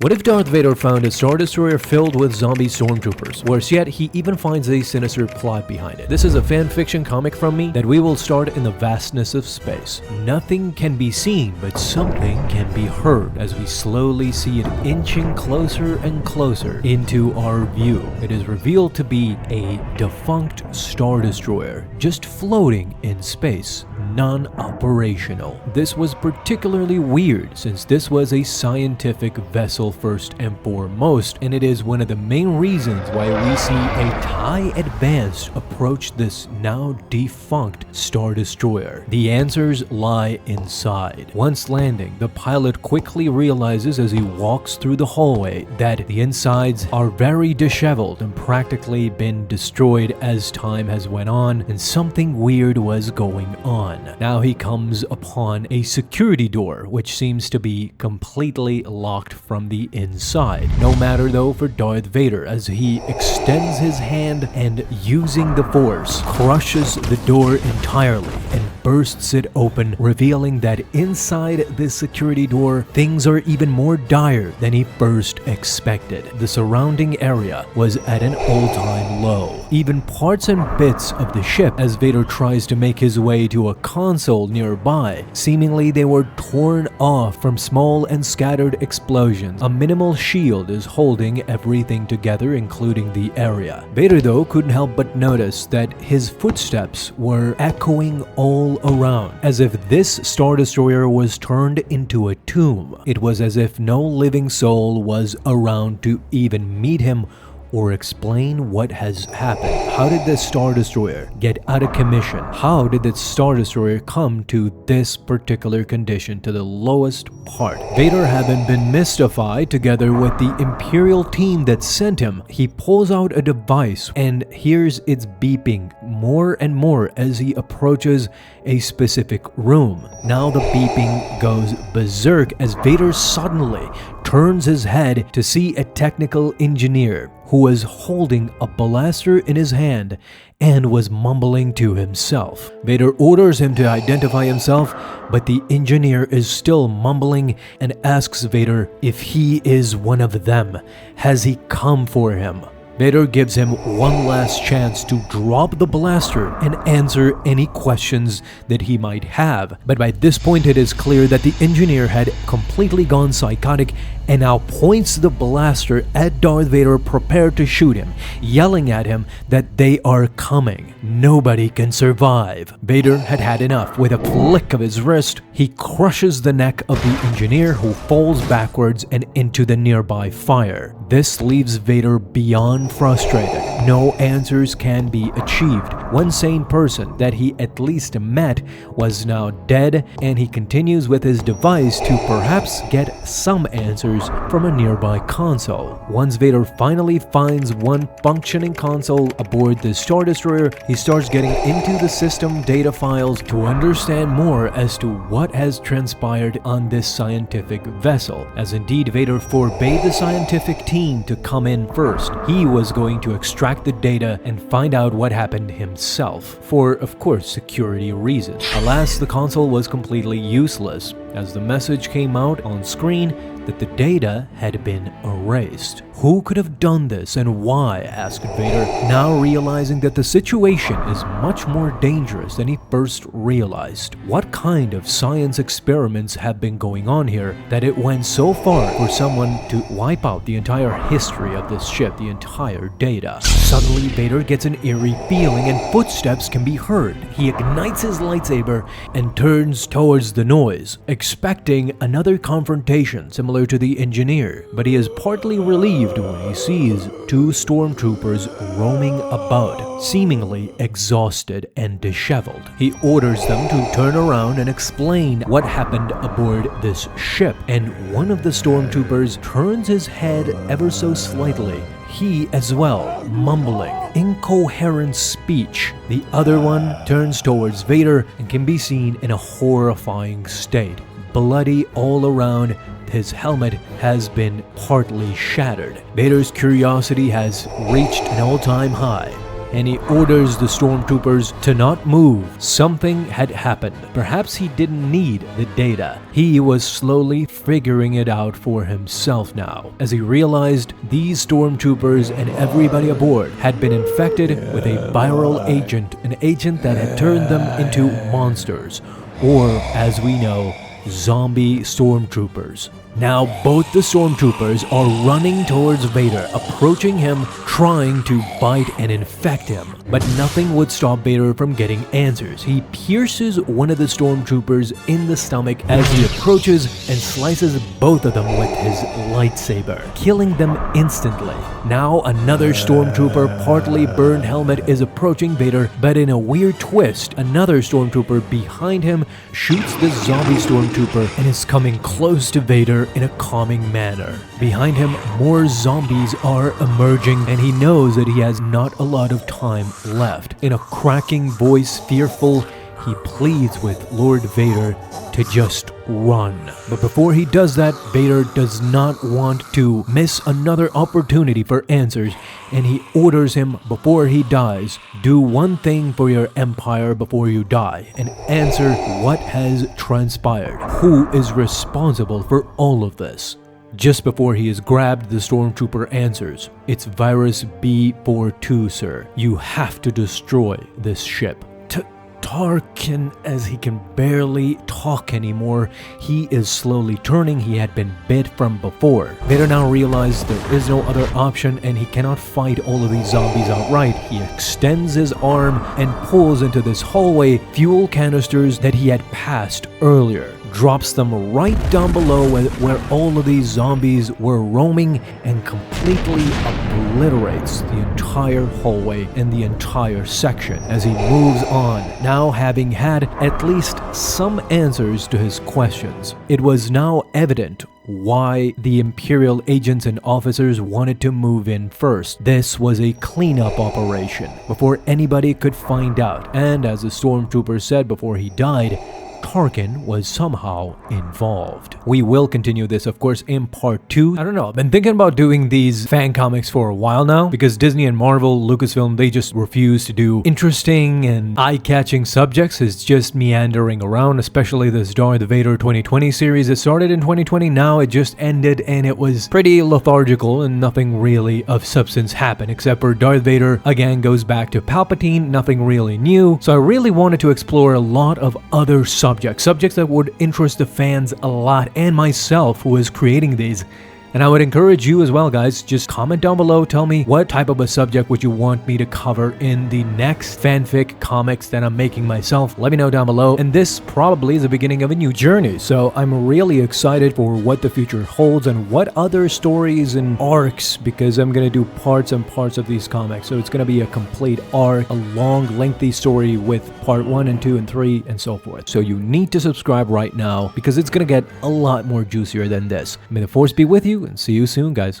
What if Darth Vader found a Star Destroyer filled with zombie stormtroopers? Worse yet, he even finds a sinister plot behind it. This is a fanfiction comic from me that we will start in the vastness of space. Nothing can be seen, but something can be heard as we slowly see it inching closer and closer into our view. It is revealed to be a defunct Star Destroyer, just floating in space, non-operational. This was particularly weird since this was a scientific vessel first and foremost, and it is one of the main reasons why we see a TIE Advanced approach this now defunct Star Destroyer. The answers lie inside. Once landing, the pilot quickly realizes as he walks through the hallway that the insides are very disheveled and practically been destroyed as time has went on, and something weird was going on. Now he comes upon a security door which seems to be completely locked from the inside. No matter though for Darth Vader, as he extends his hand and using the Force crushes the door entirely and bursts it open, revealing that inside this security door things are even more dire than he first expected. The surrounding area was at an all-time low. Even parts and bits of the ship, as Vader tries to make his way to a console nearby, seemingly they were torn off from small and scattered explosions. A minimal shield is holding everything together, including the area. Vader though couldn't help but notice that his footsteps were echoing all around, as if this Star Destroyer was turned into a tomb. It was as if no living soul was around to even meet him or explain what has happened. How did this Star Destroyer get out of commission? How did this Star Destroyer come to this particular condition, to the lowest part? Vader, having been mystified together with the Imperial team that sent him, he pulls out a device and hears its beeping more and more as he approaches a specific room. Now the beeping goes berserk as Vader suddenly turns his head to see a technical engineer who was holding a blaster in his hand and was mumbling to himself. Vader orders him to identify himself, but the engineer is still mumbling and asks Vader if he is one of them. Has he come for him? Vader gives him one last chance to drop the blaster and answer any questions that he might have. But by this point it is clear that the engineer had completely gone psychotic and now points the blaster at Darth Vader, prepared to shoot him, yelling at him that they are coming. Nobody can survive. Vader had had enough. With a flick of his wrist, he crushes the neck of the engineer, who falls backwards and into the nearby fire. This leaves Vader beyond frustrated. No answers can be achieved. One sane person that he at least met was now dead, and he continues with his device to perhaps get some answers from a nearby console. Once Vader finally finds one functioning console aboard the Star Destroyer, he starts getting into the system data files to understand more as to what has transpired on this scientific vessel, as indeed Vader forbade the scientific team to come in first. He was going to extract the data and find out what happened himself, for of course security reasons. Alas, the console was completely useless, as the message came out on screen that the data had been erased. Who could have done this and why? Asked Vader, now realizing that the situation is much more dangerous than he first realized. What kind of science experiments have been going on here that it went so far for someone to wipe out the entire history of this ship, the entire data? Suddenly Vader gets an eerie feeling and footsteps can be heard. He ignites his lightsaber and turns towards the noise, expecting another confrontation similar to the engineer, but he is partly relieved when he sees two stormtroopers roaming about, seemingly exhausted and disheveled. He orders them to turn around and explain what happened aboard this ship, and one of the stormtroopers turns his head ever so slightly, he as well mumbling incoherent speech. The other one turns towards Vader and can be seen in a horrifying state, bloody all around. His helmet has been partly shattered. Vader's curiosity has reached an all-time high. and he orders the stormtroopers to not move. Something had happened. Perhaps he didn't need the data. He was slowly figuring it out for himself now, as he realized these stormtroopers and everybody aboard had been infected with a viral agent, an agent that had turned them into monsters, or as we know, zombie stormtroopers. Now both the stormtroopers are running towards Vader, approaching him, trying to bite and infect him. But nothing would stop Vader from getting answers. He pierces one of the stormtroopers in the stomach as he approaches and slices both of them with his lightsaber, killing them instantly. Now another stormtrooper, partly burned helmet, is approaching Vader, but in a weird twist, another stormtrooper behind him shoots the zombie stormtrooper and is coming close to Vader in a calming manner. Behind him, more zombies are emerging, and he knows that he has not a lot of time left. In a cracking voice, fearful, he pleads with Lord Vader to just run. But before he does that, Vader does not want to miss another opportunity for answers, and he orders him before he dies, do one thing for your empire before you die, and answer what has transpired. Who is responsible for all of this? Just before he is grabbed, the stormtrooper answers, "It's virus B42, sir. You have to destroy this ship." Tarkin, as he can barely talk anymore, he is slowly turning. He had been bit from before. Vader now realizes there is no other option and he cannot fight all of these zombies outright. He extends his arm and pulls into this hallway fuel canisters that he had passed earlier, drops them right down below where all of these zombies were roaming, and completely obliterates the entire hallway and the entire section as he moves on, now having had at least some answers to his questions. It was now evident why the Imperial agents and officers wanted to move in first. This was a cleanup operation before anybody could find out, and as the stormtrooper said before he died, Tarkin was somehow involved. We will continue this, of course, in part 2. I don't know, I've been thinking about doing these fan comics for a while now, because Disney and Marvel, Lucasfilm, they just refuse to do interesting and eye-catching subjects. It's just meandering around, especially this Darth Vader 2020 series. It started in 2020, now it just ended, and it was pretty lethargical, and nothing really of substance happened, except for Darth Vader again goes back to Palpatine, nothing really new. So I really wanted to explore a lot of other subjects that would interest the fans a lot, and myself who is creating these. And I would encourage you as well, guys, just comment down below, tell me what type of a subject would you want me to cover in the next fanfic comics that I'm making myself. Let me know down below, and this probably is the beginning of a new journey, so I'm really excited for what the future holds and what other stories and arcs, because I'm gonna do parts and parts of these comics, so it's gonna be a complete arc, a long, lengthy story with part 1 and 2 and 3 and so forth. So you need to subscribe right now, because it's gonna get a lot more juicier than this. May the Force be with you, and see you soon, guys.